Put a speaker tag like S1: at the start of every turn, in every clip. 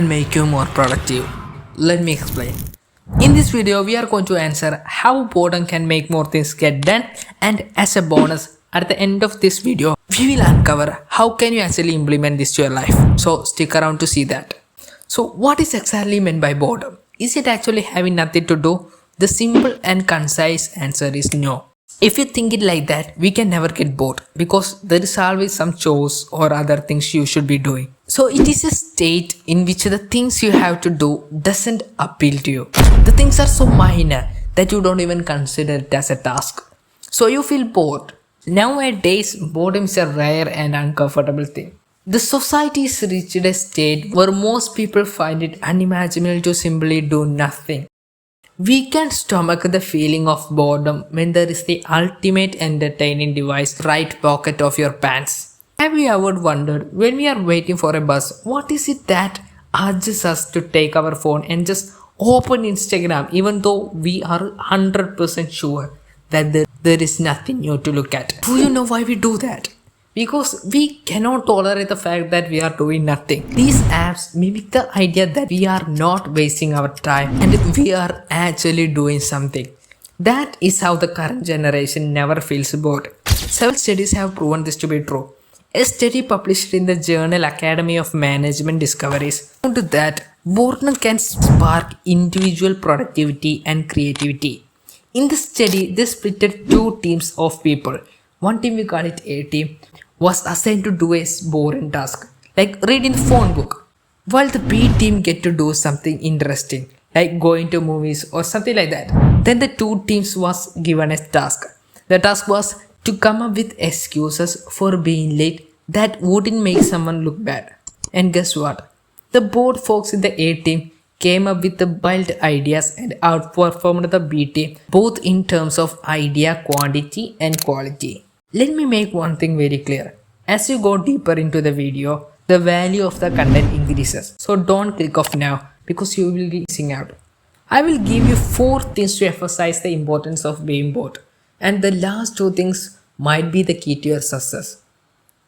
S1: can make you more productive? Let me explain. In this video, we are going to answer how boredom can make more things get done, and as a bonus, at the end of this video, we will uncover how can you actually implement this to your life. So stick around to see that. So what is exactly meant by boredom? Is it actually having nothing to do? The simple and concise answer is no. If you think it like that, we can never get bored because there is always some chores or other things you should be doing. So it is a state in which the things you have to do doesn't appeal to you. The things are so minor that you don't even consider it as a task. So you feel bored. Nowadays, boredom is a rare and uncomfortable thing. The society is reached a state where most people find it unimaginable to simply do nothing. We can stomach the feeling of boredom when there is the ultimate entertaining device right pocket of your pants. Have you ever wondered when we are waiting for a bus, what is it that urges us to take our phone and just open Instagram even though we are 100% sure that there is nothing new to look at? Do you know why we do that? Because we cannot tolerate the fact that we are doing nothing. These apps mimic the idea that we are not wasting our time and we are actually doing something. That is how the current generation never feels bored. Several studies have proven this to be true. A study published in the journal Academy of Management Discoveries found that boredom can spark individual productivity and creativity. In the study, they split two teams of people. One team, we call it A team, was assigned to do a boring task like reading the phone book, while the B team get to do something interesting like going to movies or something like that. Then the two teams was given a task. The task was to come up with excuses for being late that wouldn't make someone look bad. And guess what? The bored folks in the A team came up with the wild ideas and outperformed the B team both in terms of idea quantity and quality. Let me make one thing very clear. As you go deeper into the video, the value of the content increases. So don't click off now because you will be missing out. I will give you 4 things to emphasize the importance of being bored. And the last 2 things might be the key to your success.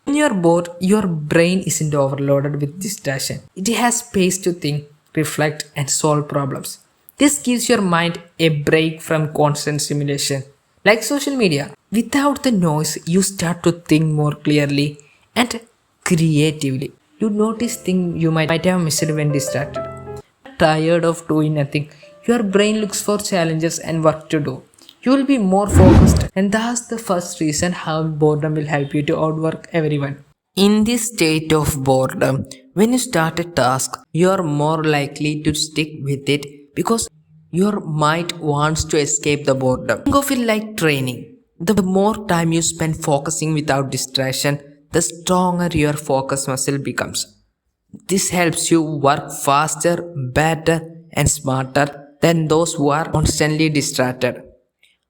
S1: When you're bored, your brain isn't overloaded with distraction. It has space to think, reflect, and solve problems. This gives your mind a break from constant stimulation. Like social media, without the noise, you start to think more clearly and creatively. You notice things you might have missed when distracted. Tired of doing nothing, your brain looks for challenges and work to do. You will be more focused, and that's the first reason how boredom will help you to outwork everyone. In this state of boredom, when you start a task, you are more likely to stick with it because your mind wants to escape the boredom. Think of it like training. The more time you spend focusing without distraction, the stronger your focus muscle becomes. This helps you work faster, better, and smarter than those who are constantly distracted.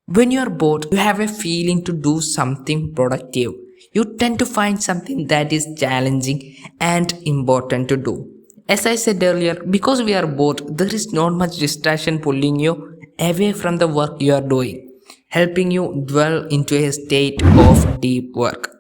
S1: When you are bored, you have a feeling to do something productive. You tend to find something that is challenging and important to do. As I said earlier, because we are bored, there is not much distraction pulling you away from the work you are doing, helping you dwell into a state of deep work.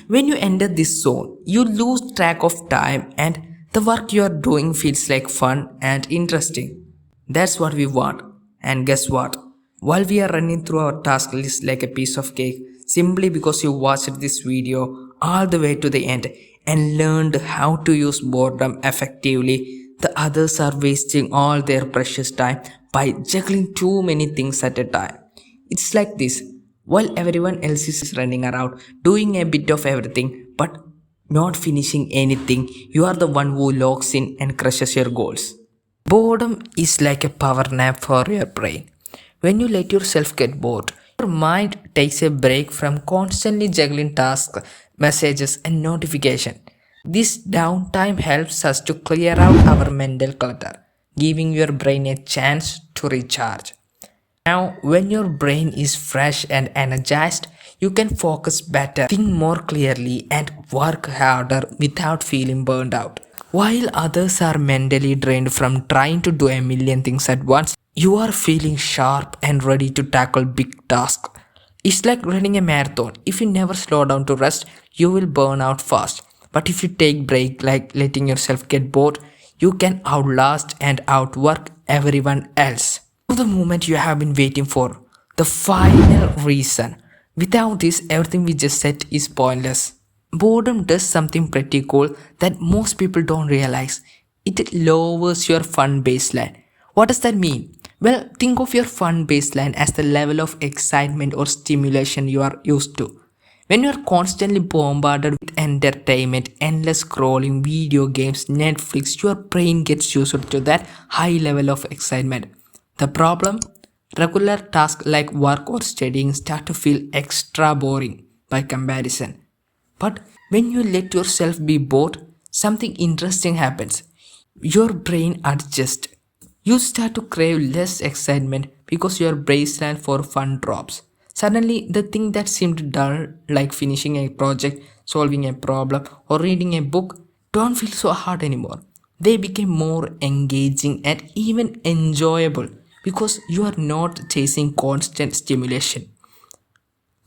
S1: When you enter this zone, you lose track of time and the work you are doing feels like fun and interesting. That's what we want. And guess what? While we are running through our task list like a piece of cake, simply because you watched this video all the way to the end and learned how to use boredom effectively, the others are wasting all their precious time by juggling too many things at a time. It's like this: while everyone else is running around doing a bit of everything but not finishing anything, you are the one who logs in and crushes your goals. Boredom is like a power nap for your brain. When you let yourself get bored, your mind takes a break from constantly juggling tasks, messages, and notifications. This downtime helps us to clear out our mental clutter, giving your brain a chance to recharge. Now, when your brain is fresh and energized, you can focus better, think more clearly, and work harder without feeling burned out. While others are mentally drained from trying to do a million things at once, you are feeling sharp and ready to tackle big tasks. It's like running a marathon. If you never slow down to rest, you will burn out fast. But if you take break like letting yourself get bored, you can outlast and outwork everyone else. The moment you have been waiting for, the final reason. Without this, everything we just said is pointless. Boredom does something pretty cool that most people don't realize. It lowers your fun baseline. What does that mean? Well, think of your fun baseline as the level of excitement or stimulation you are used to. When you are constantly bombarded with entertainment, endless scrolling, video games, Netflix, your brain gets used to that high level of excitement. The problem? Regular tasks like work or studying start to feel extra boring by comparison. But when you let yourself be bored, something interesting happens. Your brain adjusts. You start to crave less excitement because your baseline for fun drops. Suddenly, the thing that seemed dull, like finishing a project, solving a problem, or reading a book, don't feel so hard anymore. They become more engaging and even enjoyable because you are not chasing constant stimulation.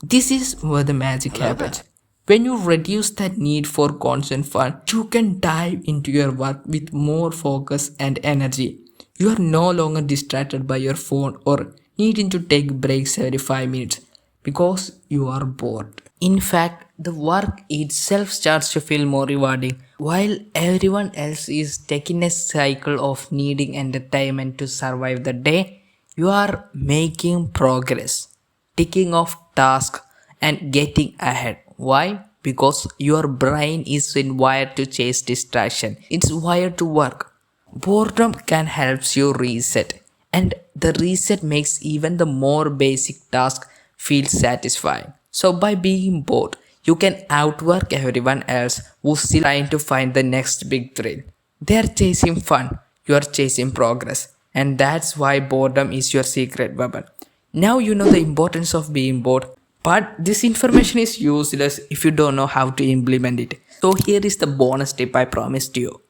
S1: This is where the magic happens. When you reduce that need for constant fun, you can dive into your work with more focus and energy. You are no longer distracted by your phone or needing to take breaks every 5 minutes because you are bored. In fact, the work itself starts to feel more rewarding. While everyone else is taking a cycle of needing entertainment to survive the day, you are making progress, ticking off tasks and getting ahead. Why? Because your brain isn't wired to chase distraction. It's wired to work. Boredom can help you reset, and the reset makes even the more basic task feel satisfying. So by being bored, you can outwork everyone else who's still trying to find the next big thrill. They're chasing fun, you're chasing progress, and that's why boredom is your secret weapon. Now you know the importance of being bored, but this information is useless if you don't know how to implement it. So here is the bonus tip I promised you.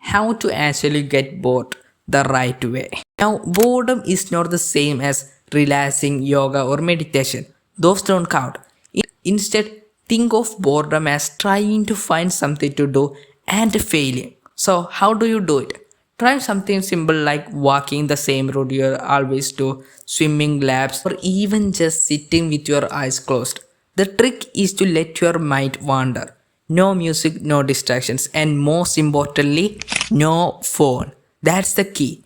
S1: How to actually get bored the right way. Now boredom is not the same as relaxing, yoga or meditation. Those don't count. Instead, think of boredom as trying to find something to do and failing. So how do you do it? Try something simple like walking the same route you always do, swimming laps, or even just sitting with your eyes closed. The trick is to let your mind wander. No music, no distractions, and most importantly, no phone. That's the key.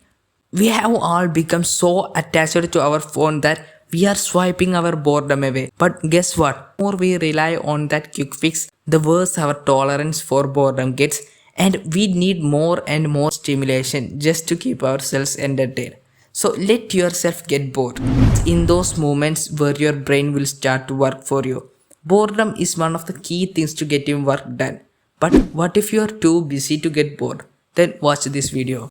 S1: We have all become so attached to our phone that we are swiping our boredom away. But guess what? The more we rely on that quick fix, the worse our tolerance for boredom gets, and we need more and more stimulation just to keep ourselves entertained. So let yourself get bored. In those moments where your brain will start to work for you. Boredom is one of the key things to getting work done. But what if you are too busy to get bored? Then watch this video.